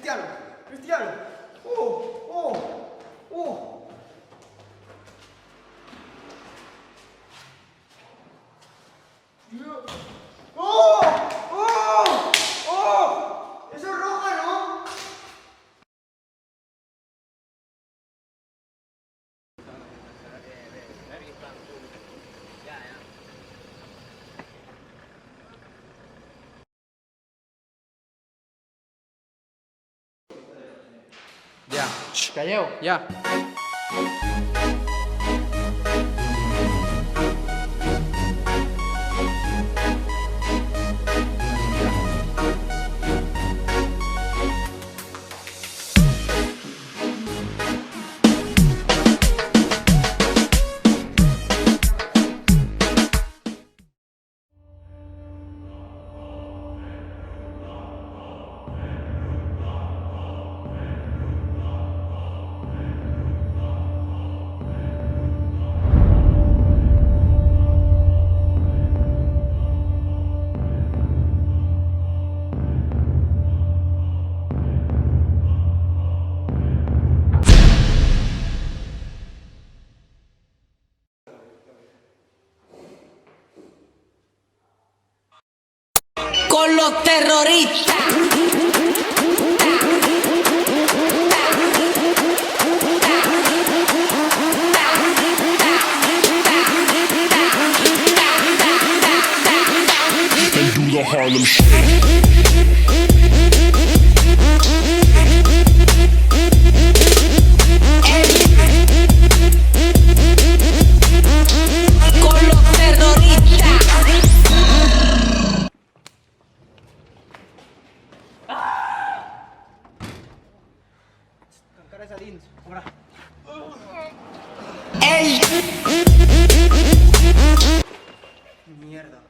Cristiano, Cristiano. ¡Oh! ¡Oh! ¡Oh! ¡Oh! ¡Oh! ¡Oh! Eso es roja, ¿no? Ya. Calleu. Ya. Con los terroristas. They do the Harlem Shake. Con los terroristas. Encara és a dins. Obre. El Mierda.